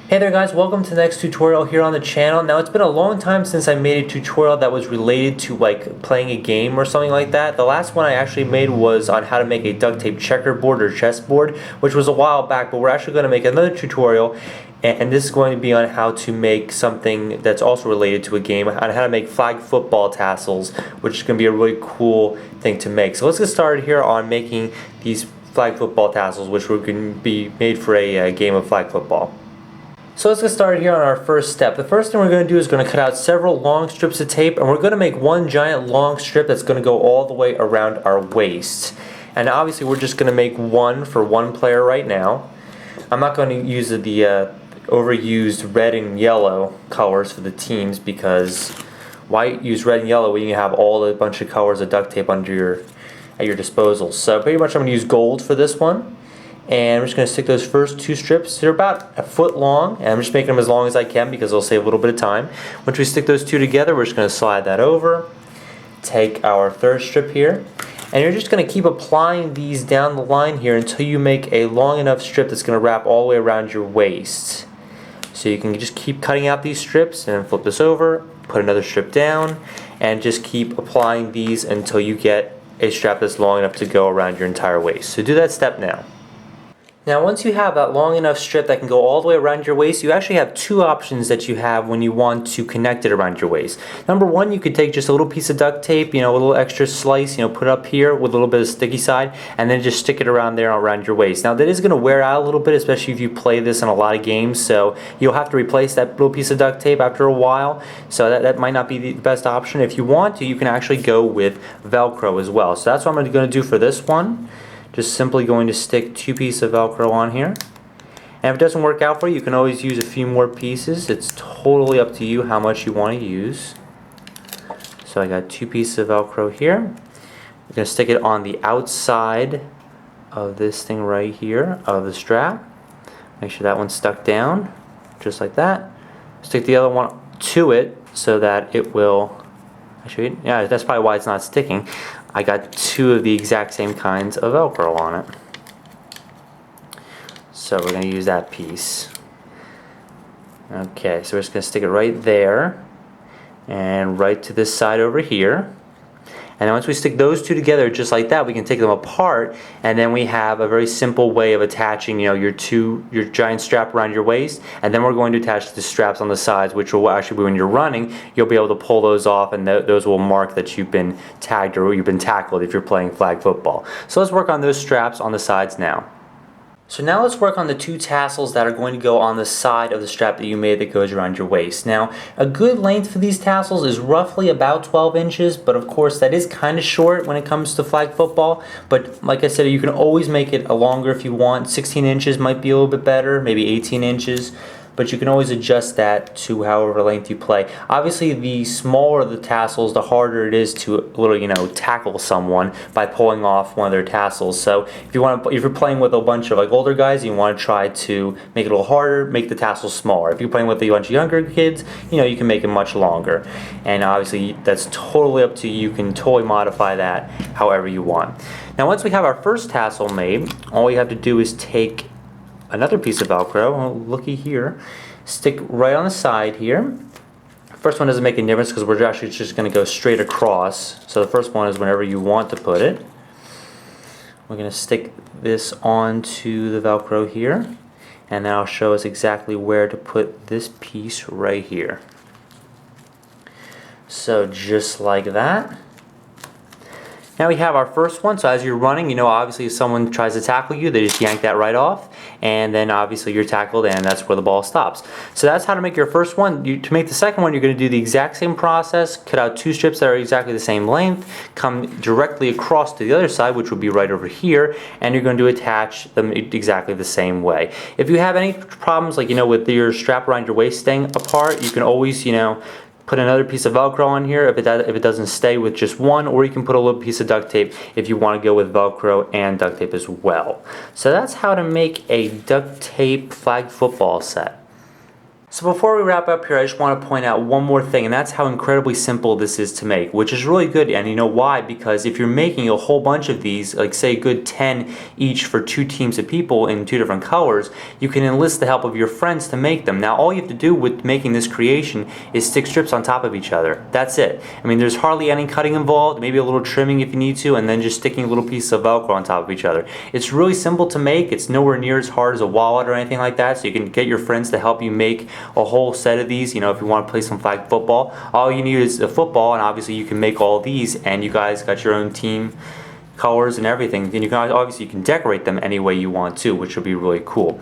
Hey there guys, welcome to the next tutorial here on the channel. Now it's been a long time since I made a tutorial that was related to like playing a game or something like that. The last one I actually made was on how to make a duct tape checkerboard or chessboard, which was a while back, but we're actually going to make another tutorial and this is going to be on how to make something that's also related to a game, on how to make flag football tassels, which is going to be a really cool thing to make. So let's get started here on making these flag football tassels, which were going to be made for a game of flag football. So let's get started here on our first step. The first thing we're going to do is going to cut out several long strips of tape, and we're going to make one giant long strip that's going to go all the way around our waist. And obviously we're just going to make one for one player right now. I'm not going to use the overused red and yellow colors for the teams, because why use red and yellow when you have all a bunch of colors of duct tape at your disposal. So pretty much I'm going to use gold for this one. And I'm just going to stick those first two strips. They're about a foot long, and I'm just making them as long as I can because it'll save a little bit of time. Once we stick those two together, we're just going to slide that over. Take our third strip here, and you're just going to keep applying these down the line here until you make a long enough strip that's going to wrap all the way around your waist. So you can just keep cutting out these strips and then flip this over, put another strip down, and just keep applying these until you get a strap that's long enough to go around your entire waist. So do that step now. Now once you have that long enough strip that can go all the way around your waist, you actually have two options that you have when you want to connect it around your waist. Number one, you could take just a little piece of duct tape, a little extra slice, put it up here with a little bit of sticky side, and then just stick it around there around your waist. Now that is going to wear out a little bit, especially if you play this in a lot of games, so you'll have to replace that little piece of duct tape after a while, so that might not be the best option. If you want to, you can actually go with Velcro as well. So that's what I'm going to do for this one. Just simply going to stick two pieces of Velcro on here. And if it doesn't work out for you, you can always use a few more pieces. It's totally up to you how much you want to use. So I got two pieces of Velcro here. I'm going to stick it on the outside of this thing right here of the strap. Make sure that one's stuck down, just like that. Stick the other one to it so that it will, actually, yeah, that's probably why it's not sticking. I got two of the exact same kinds of Velcro on it. So we're going to use that piece. Okay, so we're just going to stick it right there and right to this side over here. And then once we stick those two together just like that, we can take them apart, and then we have a very simple way of attaching, your giant strap around your waist, and then we're going to attach the straps on the sides, which will actually, when you're running, you'll be able to pull those off, and those will mark that you've been tagged or you've been tackled if you're playing flag football. So let's work on those straps on the sides now. So now let's work on the two tassels that are going to go on the side of the strap that you made that goes around your waist. Now, a good length for these tassels is roughly about 12 inches, but of course that is kind of short when it comes to flag football. But like I said, you can always make it longer if you want. 16 inches might be a little bit better, maybe 18 inches. But you can always adjust that to however length you play. Obviously, the smaller the tassels, the harder it is to tackle someone by pulling off one of their tassels. So if you're playing with a bunch of older guys, you want to try to make it a little harder, make the tassels smaller. If you're playing with a bunch of younger kids, you can make it much longer. And obviously, that's totally up to you. You can totally modify that however you want. Now, once we have our first tassel made, all we have to do is take another piece of Velcro, oh, looky here, stick right on the side here. First one doesn't make any difference because we're actually just going to go straight across. So the first one is whenever you want to put it. We're going to stick this onto the Velcro here, and then I'll show us exactly where to put this piece right here. So just like that. Now we have our first one, so as you're running, obviously if someone tries to tackle you, they just yank that right off, and then obviously you're tackled, and that's where the ball stops. So that's how to make your first one. To make the second one, you're going to do the exact same process, cut out two strips that are exactly the same length, come directly across to the other side, which will be right over here, and you're going to attach them exactly the same way. If you have any problems, like with your strap around your waist staying apart, you can always, put another piece of Velcro on here if it doesn't stay with just one, or you can put a little piece of duct tape if you want to go with Velcro and duct tape as well. So that's how to make a duct tape flag football set. So before we wrap up here, I just want to point out one more thing, and that's how incredibly simple this is to make, which is really good. And you know why? Because if you're making a whole bunch of these, like say a good 10 each for 2 teams of people in 2 different colors, you can enlist the help of your friends to make them. Now all you have to do with making this creation is stick strips on top of each other. That's it. I mean, there's hardly any cutting involved, maybe a little trimming if you need to, and then just sticking a little piece of Velcro on top of each other. It's really simple to make. It's nowhere near as hard as a wallet or anything like that, so you can get your friends to help you make a whole set of these. You know, if you want to play some flag football, all you need is a football, and obviously you can make all these, and you guys got your own team colors and everything. And you can obviously you can decorate them any way you want to, which will be really cool.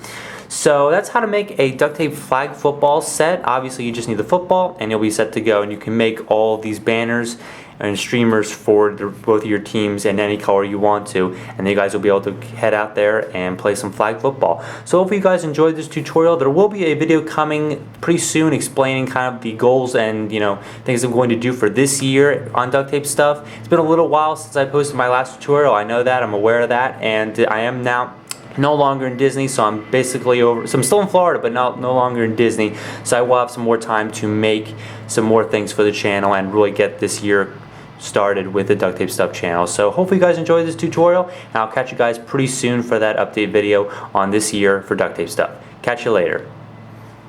So that's how to make a duct tape flag football set. Obviously you just need the football and you'll be set to go, and you can make all these banners and streamers for both of your teams in any color you want to, and then you guys will be able to head out there and play some flag football. So hopefully you guys enjoyed this tutorial. There will be a video coming pretty soon explaining kind of the goals and things I'm going to do for this year on duct tape stuff. It's been a little while since I posted my last tutorial. I know that, I'm aware of that, and I am now no longer in Disney, so I'm basically over. So I'm still in Florida, but no longer in Disney. So I will have some more time to make some more things for the channel and really get this year started with the Duct Tape Stuff channel. So hopefully you guys enjoyed this tutorial, and I'll catch you guys pretty soon for that update video on this year for Duct Tape Stuff. Catch you later.